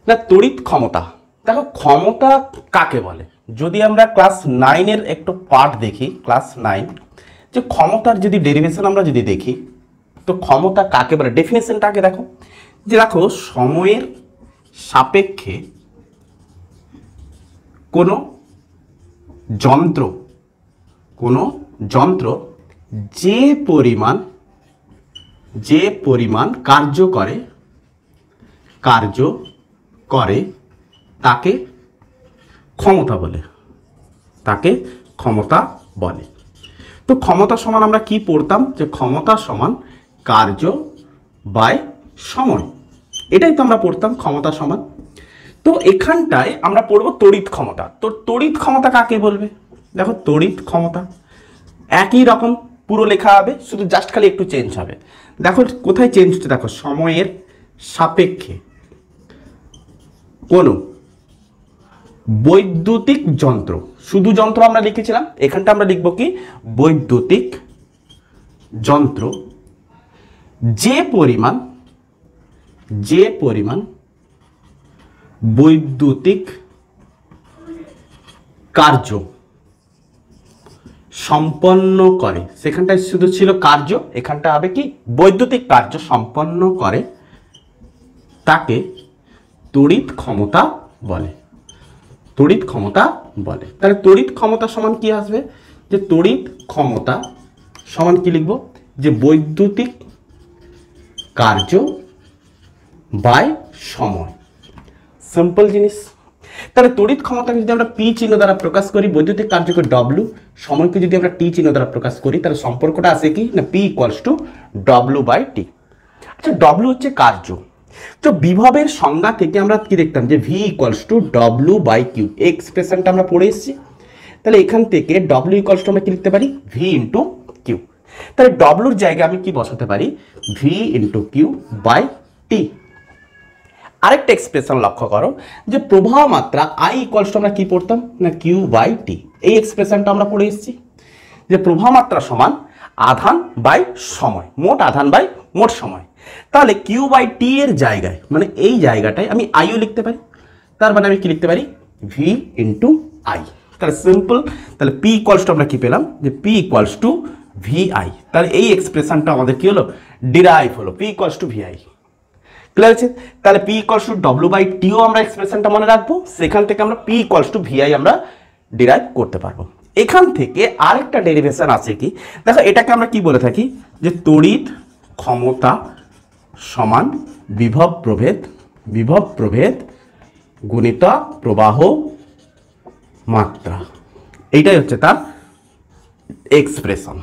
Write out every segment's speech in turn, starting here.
না তড়িৎ ক্ষমতা। দেখো ক্ষমতা কাকে বলে, যদি আমরা ক্লাস 9-এর একটু পার্ট দেখি, ক্লাস 9 যে ক্ষমতার যদি ডেরিভেশন আমরা যদি দেখি, তো ক্ষমতা কাকে বলে ডেফিনেশনটাকে দেখো, যে দেখো সময়ের সাপেক্ষে কোনো যন্ত্র যে পরিমাণ কার্য করে তাকে ক্ষমতা বলে। তো ক্ষমতা সমান আমরা কি পড়তাম, যে ক্ষমতা সমান কার্য বাই সময়, এটাই তো আমরা পড়তাম ক্ষমতা সমান। তো এখানটায় আমরা পড়বো তড়িৎ ক্ষমতা। তো তড়িৎ ক্ষমতা কাকে বলবে, দেখো তড়িৎ ক্ষমতা একই রকম পুরো লেখা হবে, শুধু জাস্ট খালি একটু চেঞ্জ হবে। দেখো কোথায় চেঞ্জ হচ্ছে, দেখো সময়ের সাপেক্ষে কোনো বৈদ্যুতিক যন্ত্র, শুধু যন্ত্র আমরা লিখেছিলাম, এখানটা আমরা লিখবো কি বৈদ্যুতিক যন্ত্র যে পরিমাণ বৈদ্যুতিক কার্য সম্পন্ন করে, সেখানটায় শুধু ছিল কার্য, এখানটা হবে কি বৈদ্যুতিক কার্য সম্পন্ন করে, তাকে তড়িৎ ক্ষমতা বলে। তাহলে তড়িৎ ক্ষমতা সমান কি আসবে, যে তড়িৎ ক্ষমতা সমান কি লিখবো, যে বৈদ্যুতিক কার্য বাই সময়, সিম্পল জিনিস। তাহলে তড়িৎ ক্ষমতাকে যদি আমরা পি চিহ্ন দ্বারা প্রকাশ করি, বৈদ্যুতিক কার্যকে ডব্লু, সময়কে যদি আমরা টি চিহ্ন দ্বারা প্রকাশ করি, তাহলে সম্পর্কটা আসে কি না P equals to W by T. আচ্ছা ডব্লু হচ্ছে কার্য, তো বিভবের সংজ্ঞা থেকে আমরা কি দেখতাম, যে V equals to W by Q, এই এক্সপ্রেশনটা আমরা পড়ে এসেছি। তাহলে এখান থেকে ডব্লু ইকুয়ালস টু আমরা কি লিখতে পারি, ভি ইন্টু কিউ। তাহলে ডব্লুর জায়গায় আমি কি বসাতে পারি, V into Q by T. আরেকটা এক্সপ্রেশন লক্ষ্য করো, যে প্রবাহ মাত্রা আই ইকুয়ালস টু আমরা কি পড়তাম না কিউ বাই টি, এই এক্সপ্রেশনটা আমরা পড়ে এসেছি, যে প্রবাহ মাত্রা সমান আধান বাই সময়, মোট আধান বাই মোট সময়। তাহলে কিউ বাই টি এর জায়গায় মানে এই জায়গাটায় আমি আইও লিখতে পারি, তার মানে আমি কি লিখতে পারি ভি ইন্টু আই। তাহলে সিম্পল, তাহলে পি ইকুয়ালস টু আমরা কি পেলাম, যে P equals to V I. তাহলে এই এক্সপ্রেশনটা আমাদের কি হলো, ডিরাইভ হলো, P equals to V I. Clear আছে? তাহলে P equals to W by টিও আমরা এক্সপ্রেশনটা মনে রাখবো, সেখান থেকে আমরা P equals to V I আমরা ডিরাইভ করতে পারবো। এখান থেকে আরেকটা ডেরিভেশন আছে কি, দেখো এটাকে আমরা কি বলে থাকি, যে তড়িৎ ক্ষমতা সমান বিভব প্রভেদ গুণিত প্রবাহ মাত্রা, এইটাই হচ্ছে তার এক্সপ্রেশন।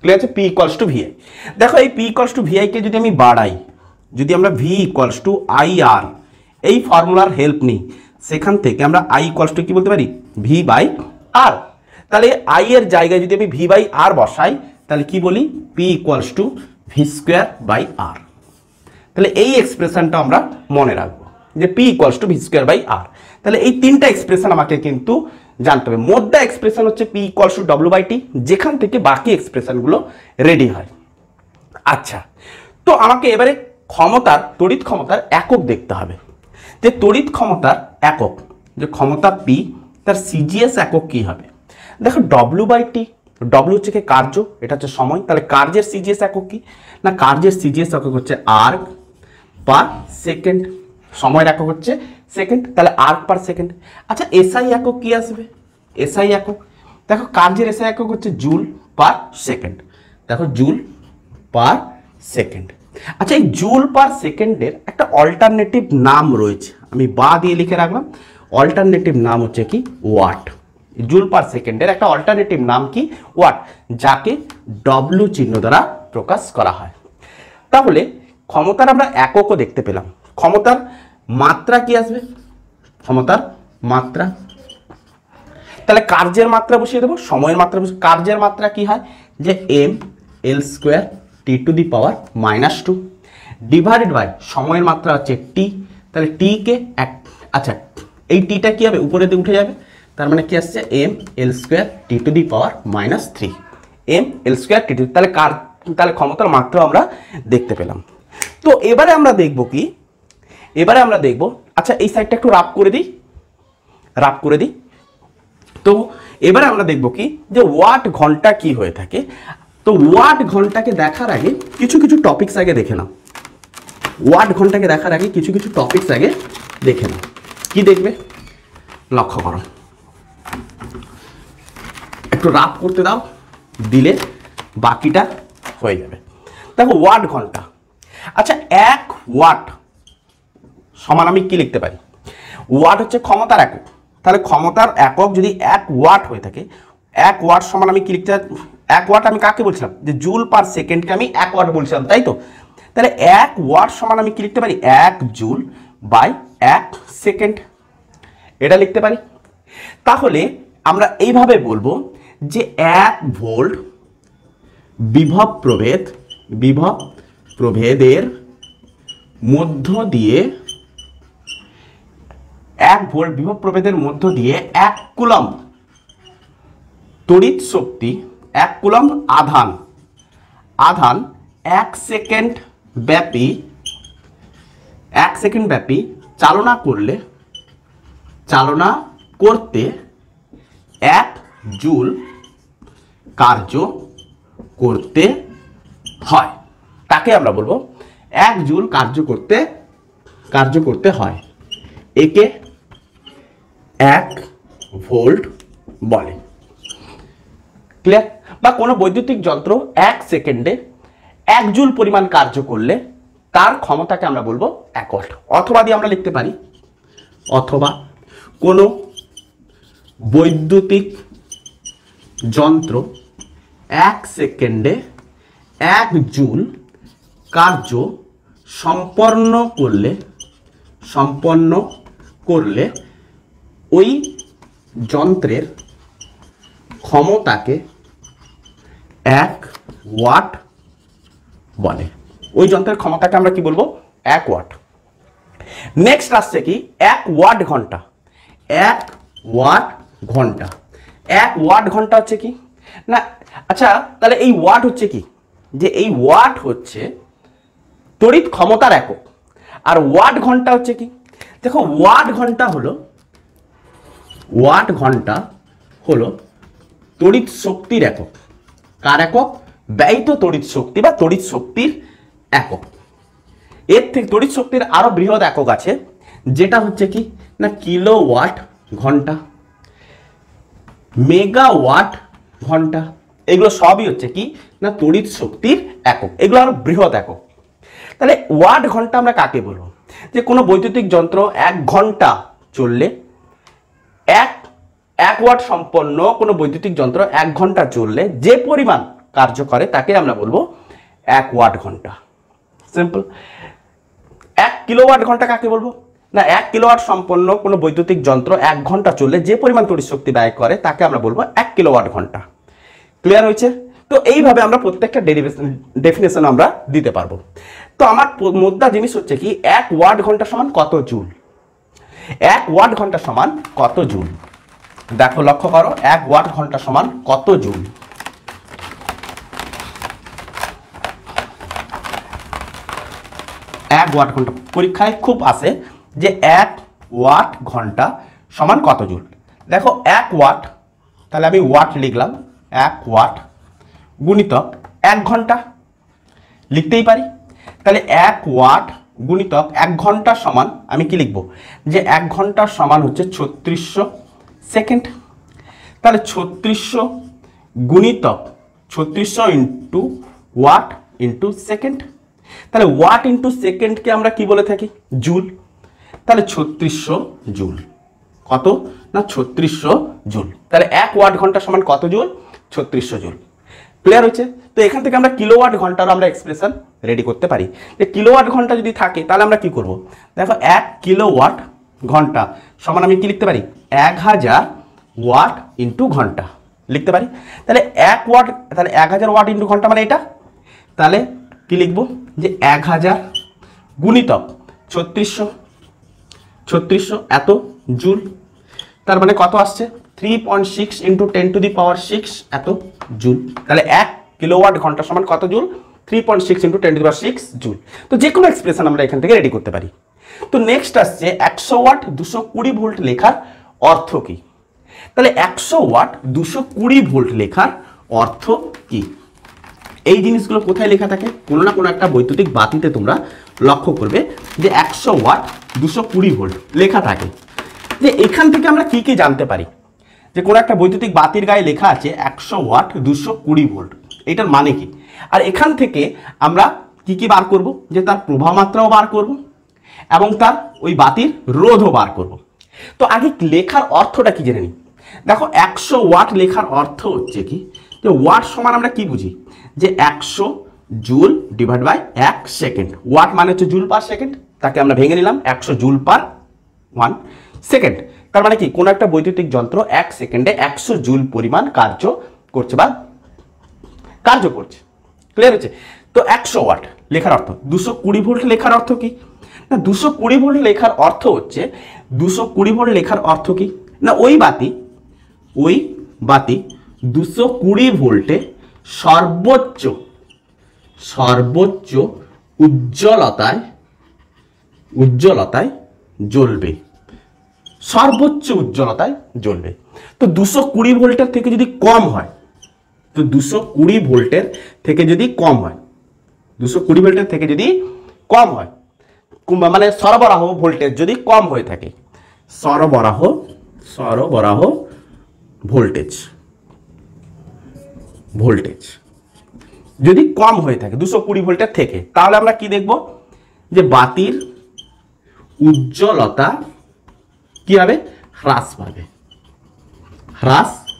ক্লিয়ার আছে? P equals to V I. দেখো এই P equals to V I কে যদি আমি বাড়াই, যদি আমরা V equals to I R এই ফর্মুলার হেল্প নিই, সেখান থেকে আমরা আই ইকুয়ালস টু কি বলতে পারি, ভি বাই আর। তাহলে আই এর জায়গায় যদি আমি ভি বাই আর বসাই, তাহলে কি বলি, P equals to V square by R. তাহলে এই এক্সপ্রেশনটা আমরা মনে রাখবো, যে P equals to V square by R. তাহলে এই তিনটা এক্সপ্রেশন আমাকে কিন্তু জানতে হবে। মোদ্দা এক্সপ্রেশন হচ্ছে P equals to W by T, যেখান থেকে বাকি এক্সপ্রেশনগুলো রেডি হয়। আচ্ছা, তো আমাকে এবারে তড়িৎ ক্ষমতার একক দেখতে হবে, যে তড়িৎ ক্ষমতার একক, যে ক্ষমতা পি, তার সিজিএস একক কি হবে। দেখো ডব্লু বাই টি, ডব্লু হচ্ছে কি কার্য, এটা হচ্ছে সময়, তাহলে কার্যের সিজিএস একক কি না, কার্যের সিজিএস একক হচ্ছে আর্ক পার সেকেন্ড, সময়ের একক হচ্ছে সেকেন্ড, তাহলে আর্ক পার সেকেন্ড। আচ্ছা এসআই একক কি আসবে, এসআই একক, দেখো কার্যের এসআই একক হচ্ছে জুল পার সেকেন্ড, দেখো জুল পার সেকেন্ড। আচ্ছা এই জুল পার সেকেন্ডের একটা অল্টারনেটিভ নাম রয়েছে, আমি বা দিয়ে লিখে রাখলাম, অল্টারনেটিভ নাম হচ্ছে কি ওয়াট। জুল পার সেকেন্ডের একটা অল্টারনেটিভ নাম কি ওয়াট, যাকে ডব্লু চিহ্ন দ্বারা প্রকাশ করা হয়। তাহলে ক্ষমতার আমরা এককও দেখতে পেলাম, ক্ষমতার মাত্রা কি আসবে, ক্ষমতার মাত্রা, তাহলে কার্যের মাত্রা বসিয়ে দেবো, সময়ের মাত্রা বসিয়ে, কার্যের মাত্রা কি হয়, যে M L square T to the power -2 divided by সময়ের মাত্রা হচ্ছে টি, তাহলে টি কে এক, আচ্ছা এই টিটা কি হবে উপরে দিয়ে উঠে যাবে, তার মানে কি আসছে M L square T to the power -3 M L square T to, তাহলে ক্ষমতার মাত্রা আমরা দেখতে পেলাম। তো এবারে আমরা দেখব কি, এবারে আমরা দেখব, আচ্ছা এই সাইডটা একটু রাফ করে দিই। তো এবারে আমরা দেখব কি যে ওয়াট ঘন্টা কি হয়ে থাকে। তো ওয়াট ঘন্টাকে দেখার আগে কিছু টপিকস আগে দেখে নাও। ওয়াট ঘন্টাকে দেখার আগে কিছু টপিকস আগে দেখে নাও। কি দেখবে লক্ষ্য করো, একটু রাফ করতে দাও, দিলে বাকিটা হয়ে যাবে। দেখো ওয়াট ঘন্টা, আচ্ছা 1 ওয়াট সমান আমি কি লিখতে পারি? ওয়াট হচ্ছে ক্ষমতার একক, তাহলে ক্ষমতার একক যদি 1 ওয়াট হয়ে থাকে, 1 ওয়াট সমান আমি কি লিখতে, 1 ওয়াট আমি কাকে বলছিলাম যে জুল পার সেকেন্ডকে আমি 1 ওয়াট বলছিলাম, তাই তো? তাহলে 1 ওয়াট সমান আমি কি লিখতে পারি? 1 জুল বাই 1 সেকেন্ড, এটা লিখতে পারি। তাহলে আমরা এইভাবে বলবো যে 1 ভোল্ট বিভব প্রভেদের মধ্য দিয়ে 1 ভোল্ট বিভব প্রভেদের মধ্য দিয়ে 1 কুলম্ব তড়িৎ শক্তি, 1 কুলম্ব আধান 1 সেকেন্ড ব্যাপী চালনা করতে 1 জুল কার্য করতে হয়, তাকে আমরা বলবো 1 জুল কার্য করতে হয়। একে 1 ভোল্ট বলে। ক্লিয়ার? বা কোনো বৈদ্যুতিক যন্ত্র 1 সেকেন্ডে 1 জুল পরিমাণ কার্য করলে তার ক্ষমতাকে আমরা বলবো 1 ওয়াট। অথবা দিয়ে আমরা লিখতে পারি, অথবা কোনো বৈদ্যুতিক যন্ত্র 1 সেকেন্ডে 1 জুল কার্য সম্পন্ন করলে ওই যন্ত্রের ক্ষমতাকে 1 ওয়াট বলে। ওই যন্ত্রের ক্ষমতাকে আমরা কি বলবো? 1 ওয়াট। নেক্সট আসছে কি 1 ওয়াট ঘন্টা। 1 ওয়াট ঘন্টা, 1 ওয়াট ঘন্টা হচ্ছে কি না, আচ্ছা তাহলে এই ওয়াট হচ্ছে কি, যে এই ওয়াট হচ্ছে তড়িৎ ক্ষমতার একক, আর ওয়াট ঘন্টা হচ্ছে কি, দেখো ওয়াট ঘন্টা হলো তড়িৎ শক্তির একক। কার একক? ব্যয়িত তড়িৎ শক্তি বা তড়িৎ শক্তির একক। এর থেকে তড়িৎ শক্তির আরো বৃহৎ একক আছে, যেটা হচ্ছে কি না কিলোওয়াট ঘন্টা, মেগাওয়াট ঘন্টা। এগুলো সবই হচ্ছে কি না তড়িৎ শক্তির একক, এগুলো আরো বৃহৎ একক। তাহলে ওয়াট ঘন্টা আমরা কাকে বলবো? যে কোনো বৈদ্যুতিক যন্ত্র 1 ঘন্টা চললে, 1 ওয়াট সম্পন্ন কোনো বৈদ্যুতিক যন্ত্র 1 ঘন্টা চললে যে পরিমাণ কার্য করে তাকে আমরা বলবো 1 ওয়াট ঘন্টা। সিম্পল। 1 কিলোওয়াট ঘন্টা কাকে বলবো? না 1 কিলোওয়াট সম্পন্ন কোনো বৈদ্যুতিক যন্ত্র 1 ঘন্টা চললে যে পরিমাণ তড়িৎ শক্তি ব্যয় করে তাকে আমরা বলবো 1 কিলোওয়াট ঘন্টা। ক্লিয়ার হয়েছে? তো এইভাবে আমরা প্রত্যেকটা ডেফিনেশন আমরা দিতে পারবো। তো আমার মুদ্রা জিনিস হচ্ছে কি 1 ওয়াট ঘন্টা সমান কত জুল? 1 ওয়াট ঘন্টা সমান কত জুল? দেখো লক্ষ্য করো, 1 ওয়াট ঘন্টা সমান কত জুল? এক ওয়াট ঘন্টা পরীক্ষায় খুব আসে যে 1 ওয়াট ঘন্টা সমান কত জুল। দেখো 1 ওয়াট, তাহলে আমি ওয়াট লিখলাম, 1 ওয়াট গুণিতক 1 ঘন্টা লিখতেই পারি। তাহলে 1 ওয়াট গুণিতক 1 ঘন্টা সমান আমি কি লিখব? যে 1 ঘন্টা সমান হচ্ছে 3600 সেকেন্ড। তাহলে 3600 গুণিতক 3600 ইন্টু ওয়াট ইন্টু সেকেন্ড। তাহলে ওয়াট ইন্টু সেকেন্ডকে আমরা কি বলে থাকি? জুল। তাহলে 3600 জুল। কত না 3600 জুল। তাহলে 1 ওয়াট ঘন্টা সমান কত জুল? 3600 জুল। ক্লিয়ার হয়েছে? তো এখান থেকে আমরা কিলোওয়াট ঘন্টার আমরা এক্সপ্রেশন রেডি করতে পারি। যে কিলোওয়াট ঘন্টা যদি থাকে তাহলে আমরা কি করব? দেখো 1 কিলোওয়াট ঘন্টা সমান আমি কি লিখতে পারি? 1000 ওয়াট ইন্টু ঘন্টা লিখতে পারি। তাহলে 1 ওয়াট, তাহলে 1000 ওয়াট ইন্টু ঘন্টা মানে এটা। তাহলে কি লিখব? যে 1000 গুণিতক 3600 এত জুল। তার মানে কত আসছে? 3.6 ইন্টু 10⁶ এত জুল। তাহলে 1 কিলোওয়াট ঘন্টা সমান কত জুল? 3.6 into 10⁶ joule. তো যে কোনো এক্সপ্রেশন আমরা এখান থেকে রেডি করতে পারি। তো নেক্সট আসছে 100 ওয়াট 220 ভোল্ট লেখার অর্থ কি? তাহলে 100 ওয়াট 220 ভোল্ট লেখার অর্থ কি? এই জিনিসগুলো কোথায় লেখা থাকে? কোনো না কোনো একটা বৈদ্যুতিক বাতিতে তোমরা লক্ষ্য করবে যে 100 ওয়াট 220 ভোল্ট লেখা থাকে। যে এখান থেকে আমরা কি কি জানতে পারি? যে কোনো একটা বৈদ্যুতিক বাতির গায়ে লেখা আছে 100 ওয়াট 220 ভোল্ট, এটার মানে কি? আর এখান থেকে আমরা কি কি বার করব? যে তার প্রবাহ মাত্রাও বার করব এবং তার ওই বাতির রোধও বার করব। তো আগে লেখার অর্থটা কি জেনে নিই। দেখো 100 ওয়াট লেখার অর্থ হচ্ছে কি, যে ওয়াট সমান আমরা কি বুঝি, যে 100 joule divide by 1 second. Watt মানে হচ্ছে জুল পার সেকেন্ড, তাকে আমরা ভেঙে নিলাম 100 জুল পার 1 সেকেন্ড। তার মানে কি, কোন একটা বৈদ্যুতিক যন্ত্র 1 সেকেন্ডে 100 জুল পরিমাণ কার্য করছে বা কার্য করছে। ক্লিয়ার হচ্ছে? তো 100 ওয়াট লেখার অর্থ। 220 ভোল্ট লেখার অর্থ কি না, 220 ভোল্ট লেখার অর্থ হচ্ছে 220 ভোল্ট লেখার অর্থ কি না, ওই বাতি 220 ভোল্টে সর্বোচ্চ উজ্জ্বলতায় জ্বলবে। সর্বোচ্চ উজ্জ্বলতায় জ্বলবে। তো 220 ভোল্টের থেকে যদি কম হয়, তো 220 ভোল্টের থেকে যদি কম হয়, 220 ভোল্টের থেকে যদি কম হয়, মানে সরবরাহ ভোল্টেজ যদি কম হয়ে থাকে, সরবরাহ ভোল্টেজ যদি কম হয়ে থাকে 220 ভোল্টের থেকে, তাহলে আমরা কি দেখব, যে বাতির উজ্জ্বলতা কি হবে, হ্রাস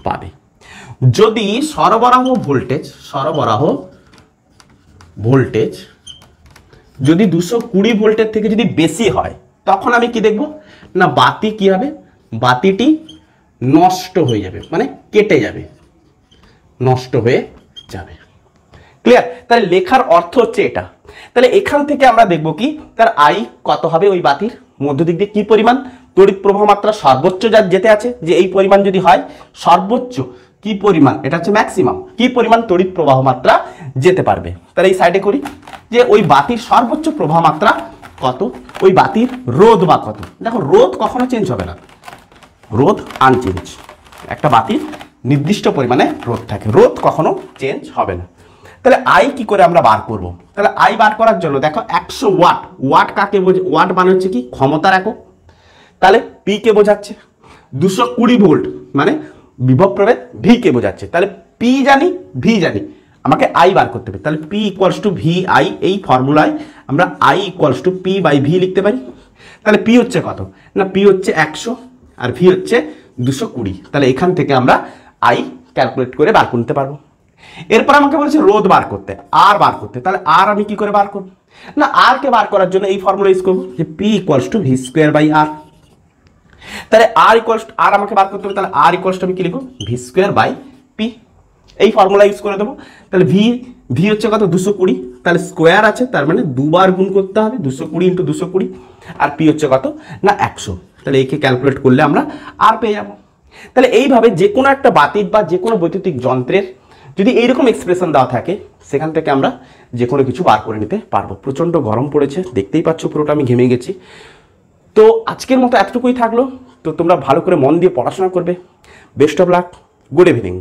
পাবে। যদি সরবরাহ ভোল্টেজ যদি 220 ভোল্টের থেকে যদি বেশি হয়, তখন আমি কি দেখব না, বাতি কি হবে, বাতিটি নষ্ট হয়ে যাবে, মানে কেটে যাবে, নষ্ট হয়ে যাবে। ক্লিয়ার? তাহলে লেখার অর্থ হচ্ছে এটা। তাহলে এখান থেকে আমরা দেখব কি, তার আই কত হবে, ওই বাতির মধ্য দিক দিয়ে কি পরিমাণ তড়িৎ প্রবাহ মাত্রা সর্বোচ্চ যা যেতে আছে, যে এই পরিমাণ যদি হয় সর্বোচ্চ কি পরিমাণ, এটা হচ্ছে ম্যাক্সিমাম, কি পরিমাণ তড়িৎ প্রবাহ মাত্রা যেতে পারবে। তাহলে এই সাইডে করি যে ওই বাতির সর্বোচ্চ প্রবাহ মাত্রা কত, ওই বাতির রোধ বা কত। দেখো রোধ কখনো চেঞ্জ হবে না, রোধ আনচেঞ্জ। একটা বাতির নির্দিষ্ট পরিমাণে রোধ থাকে, রোধ কখনো চেঞ্জ হবে না। তাহলে আই কি করে আমরা বার করব? তাহলে আই বার করার জন্য দেখো 100 ওয়াট, ওয়াট কাকে বোঝে, ওয়াট মানে হচ্ছে কি ক্ষমতার একক। তাহলে পি কে বোঝাচ্ছে, 220 ভোল্ট মানে বিভব প্রভেদ ভি কে বোঝাচ্ছে। তাহলে পি জানি, ভি জানি, আমাকে আই বার করতে হবে। তাহলে P equals to V I, এই ফর্মুলায় আমরা I equals to P by V লিখতে পারি। তাহলে পি হচ্ছে কত না, পি হচ্ছে 100 আর ভি হচ্ছে 220। তাহলে এখান থেকে আমরা আই ক্যালকুলেট করে বার করতে পারবো। এরপর আমাকে বলেছে রোধ বার করতে, আর বার করতে। তাহলে আর আমি কি করে বার করব না, আর কে বার করার জন্য এই ফর্মুলা ইউজ করবো, যে P equals to V square by R. তাহলে আর ইকুয়ালস টু আর আমাকে বার করতে হবে, তাহলে আর ইকুয়ালস টু আমি কি লিখবো, ভি স্কোয়ার বাই পি, এই ফর্মুলা ইউজ করে দেবো। তাহলে ভি হচ্ছে কত, 220, তাহলে স্কোয়ার আছে, তার মানে দুবার গুণ করতে হবে, 220 ইন্টু 220, আর পি হচ্ছে কত না 100। তাহলে একে ক্যালকুলেট করলে আমরা আর পেয়ে যাবো। তাহলে এইভাবে যে কোনো একটা বাতির বা যে কোনো বৈদ্যুতিক যন্ত্রের যদি এইরকম এক্সপ্রেশন দেওয়া থাকে, সেখান থেকে আমরা যে কোনো কিছু বার করে নিতে পারবো। প্রচণ্ড গরম পড়েছে, দেখতেই পাচ্ছ পুরোটা আমি ঘেমে গেছি। তো আজকের মতো এতটুকুই থাকলো। তো তোমরা ভালো করে মন দিয়ে পড়াশোনা করবে। Best of luck, good evening.